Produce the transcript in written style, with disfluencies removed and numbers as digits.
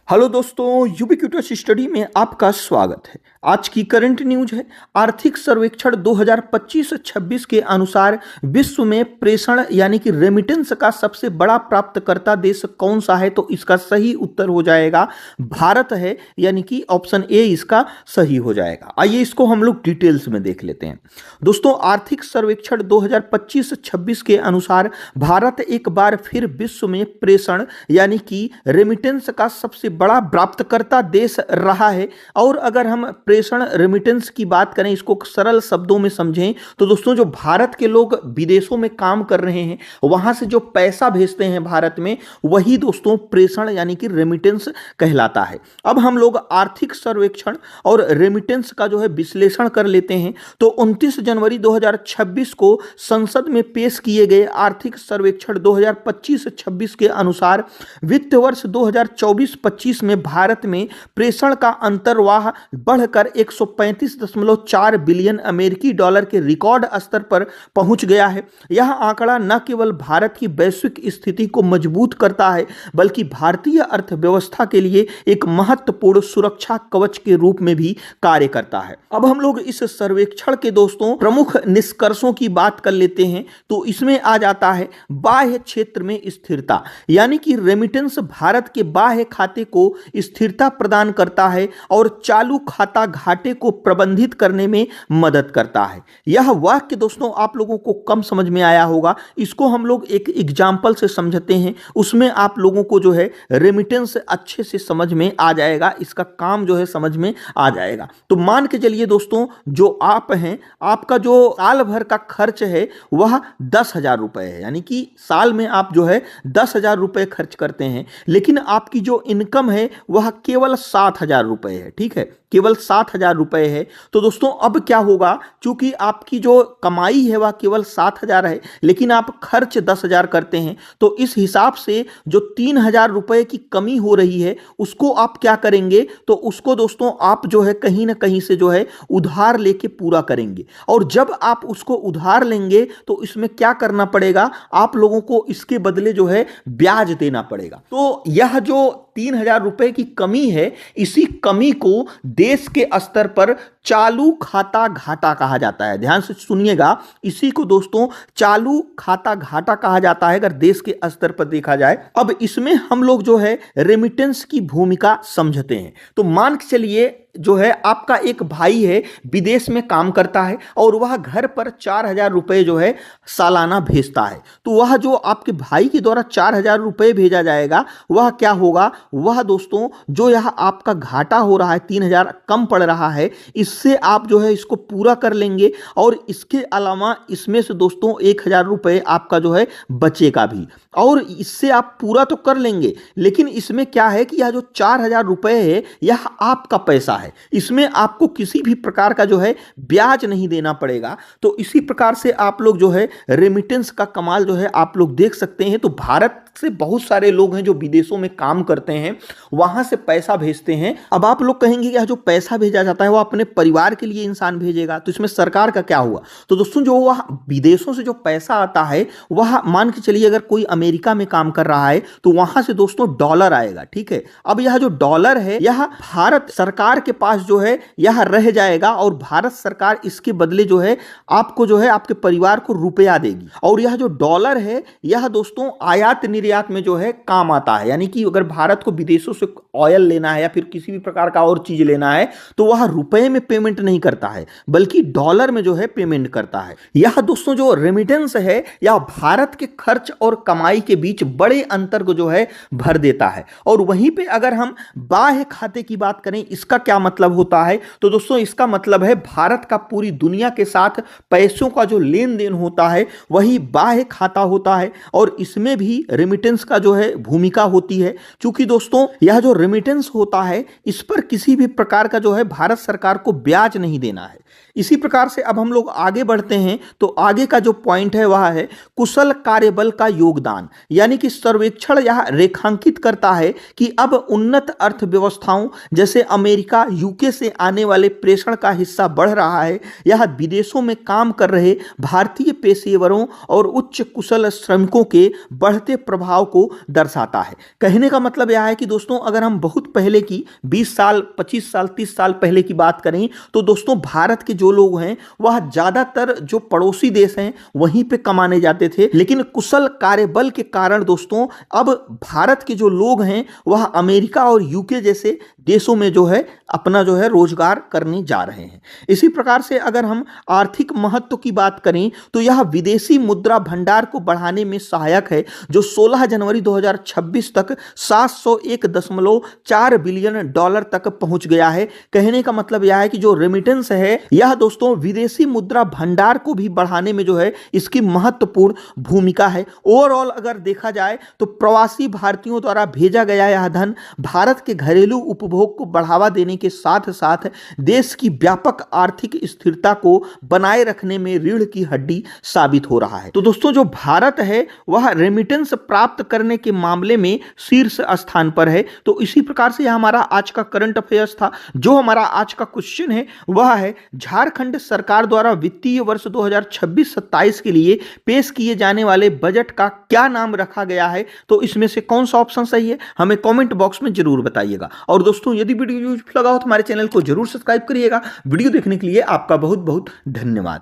Hello दोस्तों, ubiquitous study में आपका स्वागत है। आज की करंट न्यूज है। आर्थिक सर्वेक्षण 2025-26 के अनुसार विश्व में प्रेषण यानी कि रेमिटेंस का सबसे बड़ा प्राप्तकर्ता देश कौन सा है? तो इसका सही उत्तर हो जाएगा भारत है, यानी कि ऑप्शन ए इसका सही हो जाएगा। आइए इसको हम लोग डिटेल्स में देख लेते हैं। दोस्तों, आर्थिक सर्वेक्षण 2025-26 के अनुसार भारत एक बार फिर विश्व में प्रेषण यानी कि रेमिटेंस का सबसे बड़ा प्राप्तकर्ता देश रहा है। और अगर हम प्रेषण रेमिटेंस की बात करें, इसको सरल शब्दों में समझें तो दोस्तों, जो भारत के लोग विदेशों में काम कर रहे हैं वहां से जो पैसा भेजते हैं भारत में, वही दोस्तों प्रेषण यानी कि रेमिटेंस कहलाता है। अब हम लोग आर्थिक सर्वेक्षण और रेमिटेंस का जो है विश्लेषण कर लेते हैं। तो 29 जनवरी 2026 को संसद में पेश किए गए आर्थिक सर्वेक्षण 2025-26 के अनुसार वित्त वर्ष 2024-25 में भारत में प्रेषण का अंतर्वाह बढ़कर 135.4 बिलियन अमेरिकी डॉलर के रिकॉर्ड स्तर पर पहुंच गया है। यह आंकड़ा न केवल भारत की वैश्विक स्थिति को मजबूत करता है, बल्कि भारतीय अर्थव्यवस्था के लिए एक महत्वपूर्ण सुरक्षा कवच के रूप में भी कार्य करता है। अब हम लोग इस सर्वेक्षण के दोस्तों प्रमुख निष्कर्षों की बात कर लेते हैं। तो इसमें आ जाता है बाह्य क्षेत्र में स्थिरता, यानी कि रेमिटेंस भारत के बाह्य खाते को स्थिरता प्रदान करता है और चालू खाता घाटे को प्रबंधित करने में मदद करता है। यह वाक्य दोस्तों आप लोगों को कम समझ में आया होगा, इसको हम लोग एक एग्जाम्पल से समझते हैं, उसमें आप लोगों को जो है रेमिटेंस अच्छे से समझ में आ जाएगा, इसका काम जो है समझ में आ जाएगा। तो मान के चलिए दोस्तों, जो आप हैं, आपका जो साल भर का खर्च है वह 10,000 रुपए है, यानी कि साल में आप जो है 10,000 रुपए खर्च करते हैं, लेकिन आपकी जो इनकम है वह केवल 7,000 रुपए है। ठीक है, केवल 7,000 रुपए है। तो दोस्तों अब क्या होगा, चूंकि आपकी जो कमाई है वह केवल 7,000 है, लेकिन आप खर्च 10,000 करते हैं, तो इस हिसाब से जो 3,000 रुपए की कमी हो रही है उसको आप क्या करेंगे, तो उसको दोस्तों आप जो है कहीं ना कहीं से जो है उधार लेके पूरा करेंगे। और जब आप उसको उधार लेंगे तो इसमें क्या करना पड़ेगा, आप लोगों को इसके बदले जो है ब्याज देना पड़ेगा। तो यह जो 3,000 रुपए की कमी है, इसी कमी को देश के स्तर पर चालू खाता घाटा कहा जाता है। ध्यान से सुनिएगा, इसी को दोस्तों चालू खाता घाटा कहा जाता है अगर देश के स्तर पर देखा जाए। अब इसमें हम लोग जो है रेमिटेंस की भूमिका समझते हैं। तो मान के चलिए जो है आपका एक भाई है, विदेश में काम करता है और वह घर पर 4,000 रुपए जो है सालाना भेजता है। तो वह जो आपके भाई के द्वारा 4,000 रुपए भेजा जाएगा, वह क्या होगा, वह दोस्तों जो यह आपका घाटा हो रहा है 3,000 कम पड़ रहा है, इससे आप जो है इसको पूरा कर लेंगे। और इसके अलावा इसमें से दोस्तों 1,000 रुपए आपका जो है बचेगा भी, और इससे आप पूरा तो कर लेंगे, लेकिन इसमें क्या है कि यह जो 4,000 रुपए है यह आपका पैसा है, इसमें आपको किसी भी प्रकार का जो है ब्याज नहीं देना पड़ेगा। तो इसी प्रकार से आप लोग जो है रेमिटेंस का कमाल जो है आप लोग देख सकते हैं। तो भारत से बहुत सारे लोग हैं जो विदेशों में काम करते हैं, वहां से पैसा भेजते हैं। अब आप लोग कहेंगे कि जो पैसा भेजा जाता है वो अपने परिवार के लिए इंसान भेजेगा, तो इसमें सरकार का क्या हुआ? तो दोस्तों जो वह विदेशों से जो पैसा आता है, वह मान के चलिए अगर कोई अमेरिका में काम कर रहा है तो वहां से दोस्तों डॉलर आएगा। ठीक है, अब यह जो डॉलर है यह भारत सरकार के पास जो है यह रह जाएगा, और भारत सरकार इसके बदले जो है आपको जो है आपके परिवार को रुपया देगी। और यह जो डॉलर है यह दोस्तों आयात निर्यात में जो है काम आता है, यानी कि अगर भारत को विदेशों से ऑयल लेना है या फिर किसी भी प्रकार का और चीज लेना है तो वह रुपए में पेमेंट नहीं करता है, बल्कि डॉलर में जो है पेमेंट करता है। यह दोस्तों जो रेमिटेंस है यह भारत के खर्च और कमाई के बीच बड़े अंतर को जो है भर देता है। और वहीं पे अगर हम बाह्य खाते की बात करें, इसका क्या मतलब होता है, तो दोस्तों इसका मतलब है भारत का पूरी दुनिया के साथ पैसों का जो लेन देन होता है वही बाह्य खाता होता है, और इसमें भी रेमिटेंस का जो है भूमिका होती है। क्योंकि दोस्तों यह जो रेमिटेंस होता है इस पर किसी भी प्रकार का जो है भारत सरकार को ब्याज नहीं देना है। इसी प्रकार से अब हम लोग आगे बढ़ते हैं। तो आगे का जो पॉइंट है वह है कुशल कार्यबल का योगदान, यानी कि सर्वेक्षण यह रेखांकित करता है कि अब उन्नत अर्थव्यवस्थाओं जैसे अमेरिका, यूके से आने वाले प्रेषण का हिस्सा बढ़ रहा है। यह विदेशों में काम कर रहे भारतीय पेशेवरों और उच्च कुशल श्रमिकों के बढ़ते प्रभाव को दर्शाता है। कहने का मतलब यह है कि दोस्तों अगर हम हम बहुत पहले की 20 साल 25 साल 30 साल पहले की बात करें तो दोस्तों भारत के जो लोग हैं वह ज्यादातर जो पड़ोसी देश हैं वहीं पे कमाने जाते थे, लेकिन कुशल कार्यबल के कारण दोस्तों अब भारत के जो लोग हैं वह अमेरिका और यूके जैसे देशों में जो है अपना जो है रोजगार करने जा रहे हैं। इसी प्रकार से अगर हम आर्थिक महत्व की बात करें तो यह विदेशी मुद्रा भंडार को बढ़ाने में सहायक है, जो 16 जनवरी 2026 तक 701.4 बिलियन डॉलर तक पहुंच गया है। कहने का मतलब यह है कि जो रेमिटेंस है यह दोस्तों विदेशी मुद्रा भंडार को भी बढ़ाने में जो है इसकी महत्वपूर्ण भूमिका है। ओवरऑल अगर देखा जाए तो प्रवासी भारतीयों द्वारा भेजा गया यह धन भारत के घरेलू उपभोग को बढ़ावा देने के साथ साथ देश की व्यापक आर्थिक स्थिरता को बनाए रखने में रीढ़ की हड्डी साबित हो रहा है। तो दोस्तों जो भारत है वह रेमिटेंस प्राप्त करने के मामले में शीर्ष स्थान पर है। तो इसी प्रकार से यह हमारा आज का करंट अफेयर्स था। जो हमारा आज का क्वेश्चन है वह है झारखंड सरकार द्वारा वित्तीय वर्ष 2026-27 के लिए पेश किए जाने वाले बजट का क्या नाम रखा गया है। तो इसमें से कौन सा ऑप्शन सही है हमें कमेंट बॉक्स में जरूर बताइएगा। और दोस्तों यदि वीडियो यूजफुल लगा हो तो हमारे चैनल को जरूर सब्सक्राइब करिएगा। वीडियो देखने के लिए आपका बहुत बहुत धन्यवाद।